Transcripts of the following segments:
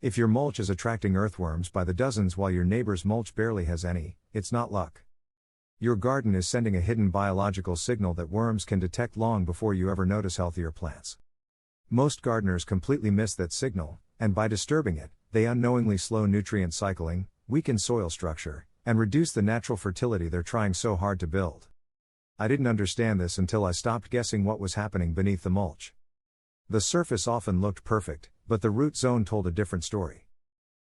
If your mulch is attracting earthworms by the dozens while your neighbor's mulch barely has any, it's not luck. Your garden is sending a hidden biological signal that worms can detect long before you ever notice healthier plants. Most gardeners completely miss that signal, and by disturbing it, they unknowingly slow nutrient cycling, weaken soil structure, and reduce the natural fertility they're trying so hard to build. I didn't understand this until I stopped guessing what was happening beneath the mulch. The surface often looked perfect, but the root zone told a different story.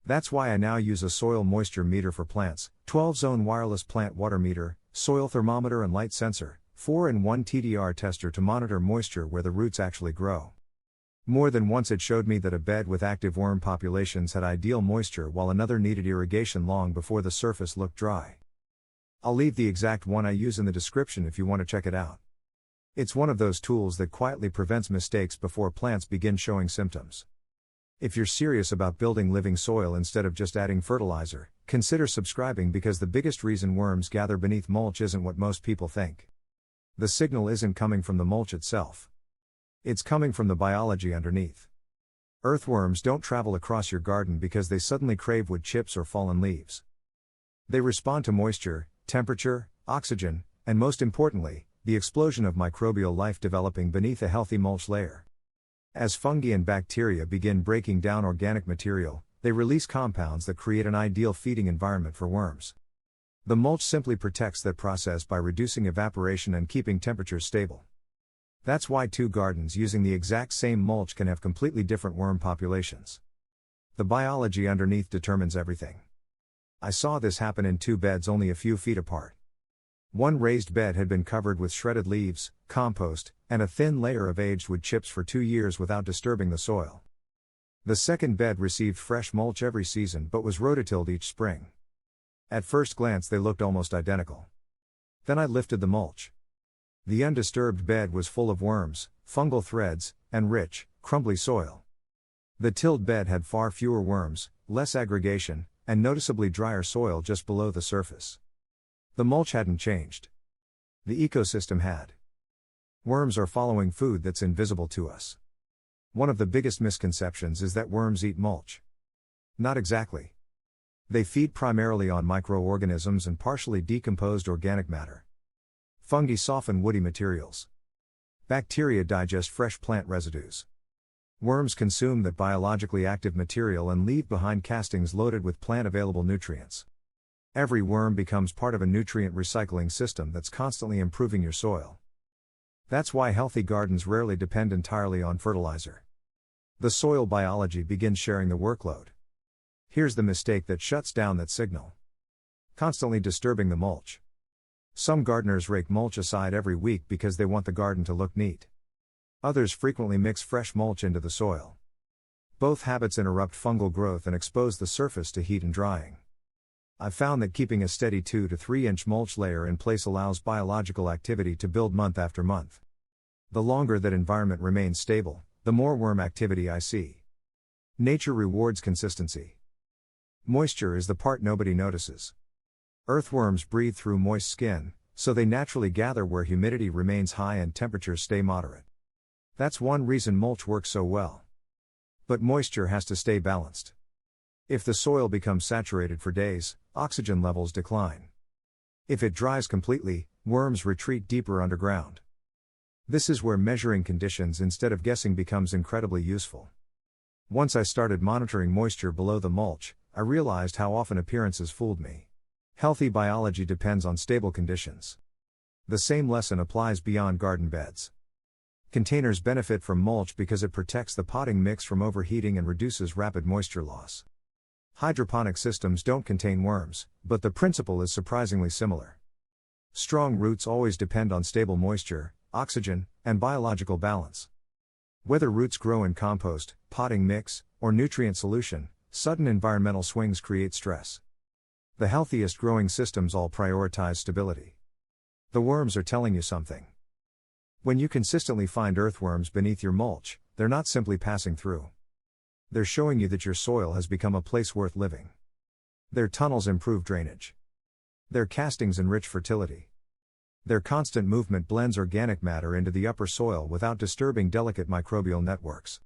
That's why I now use a soil moisture meter for plants, 12-zone wireless plant water meter, soil thermometer and light sensor, 4-in-1 TDR tester to monitor moisture where the roots actually grow. More than once it showed me that a bed with active worm populations had ideal moisture while another needed irrigation long before the surface looked dry. I'll leave the exact one I use in the description if you want to check it out. It's one of those tools that quietly prevents mistakes before plants begin showing symptoms. If you're serious about building living soil instead of just adding fertilizer, consider subscribing because the biggest reason worms gather beneath mulch isn't what most people think. The signal isn't coming from the mulch itself. It's coming from the biology underneath. Earthworms don't travel across your garden because they suddenly crave wood chips or fallen leaves. They respond to moisture, temperature, oxygen, and most importantly, the explosion of microbial life developing beneath a healthy mulch layer. As fungi and bacteria begin breaking down organic material, they release compounds that create an ideal feeding environment for worms. The mulch simply protects that process by reducing evaporation and keeping temperatures stable. That's why two gardens using the exact same mulch can have completely different worm populations. The biology underneath determines everything. I saw this happen in two beds only a few feet apart. One raised bed had been covered with shredded leaves, compost, and a thin layer of aged wood chips for 2 years without disturbing the soil. The second bed received fresh mulch every season but was rototilled each spring. At first glance they looked almost identical. Then I lifted the mulch. The undisturbed bed was full of worms, fungal threads, and rich, crumbly soil. The tilled bed had far fewer worms, less aggregation, and noticeably drier soil just below the surface. The mulch hadn't changed. The ecosystem had. Worms are following food that's invisible to us. One of the biggest misconceptions is that worms eat mulch. Not exactly. They feed primarily on microorganisms and partially decomposed organic matter. Fungi soften woody materials. Bacteria digest fresh plant residues. Worms consume that biologically active material and leave behind castings loaded with plant-available nutrients. Every worm becomes part of a nutrient recycling system that's constantly improving your soil. That's why healthy gardens rarely depend entirely on fertilizer. The soil biology begins sharing the workload. Here's the mistake that shuts down that signal. Constantly disturbing the mulch. Some gardeners rake mulch aside every week because they want the garden to look neat. Others frequently mix fresh mulch into the soil. Both habits interrupt fungal growth and expose the surface to heat and drying. I've found that keeping a steady 2 to 3 inch mulch layer in place allows biological activity to build month after month. The longer that environment remains stable, the more worm activity I see. Nature rewards consistency. Moisture is the part nobody notices. Earthworms breathe through moist skin, so they naturally gather where humidity remains high and temperatures stay moderate. That's one reason mulch works so well. But moisture has to stay balanced. If the soil becomes saturated for days, oxygen levels decline. If it dries completely, worms retreat deeper underground. This is where measuring conditions instead of guessing becomes incredibly useful. Once I started monitoring moisture below the mulch, I realized how often appearances fooled me. Healthy biology depends on stable conditions. The same lesson applies beyond garden beds. Containers benefit from mulch because it protects the potting mix from overheating and reduces rapid moisture loss. Hydroponic systems don't contain worms, but the principle is surprisingly similar. Strong roots always depend on stable moisture, oxygen, and biological balance. Whether roots grow in compost, potting mix, or nutrient solution, sudden environmental swings create stress. The healthiest growing systems all prioritize stability. The worms are telling you something. When you consistently find earthworms beneath your mulch, they're not simply passing through. They're showing you that your soil has become a place worth living. Their tunnels improve drainage. Their castings enrich fertility. Their constant movement blends organic matter into the upper soil without disturbing delicate microbial networks.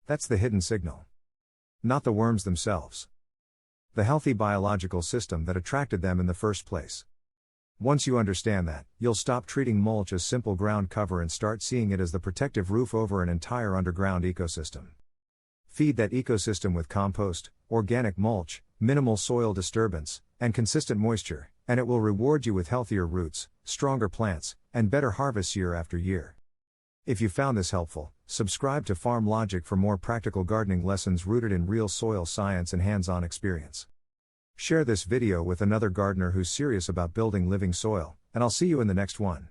That's the hidden signal. Not the worms themselves. The healthy biological system that attracted them in the first place. Once you understand that, you'll stop treating mulch as simple ground cover and start seeing it as the protective roof over an entire underground ecosystem. Feed that ecosystem with compost, organic mulch, minimal soil disturbance, and consistent moisture, and it will reward you with healthier roots, stronger plants, and better harvests year after year. If you found this helpful, subscribe to Farm Logic for more practical gardening lessons rooted in real soil science and hands-on experience. Share this video with another gardener who's serious about building living soil, and I'll see you in the next one.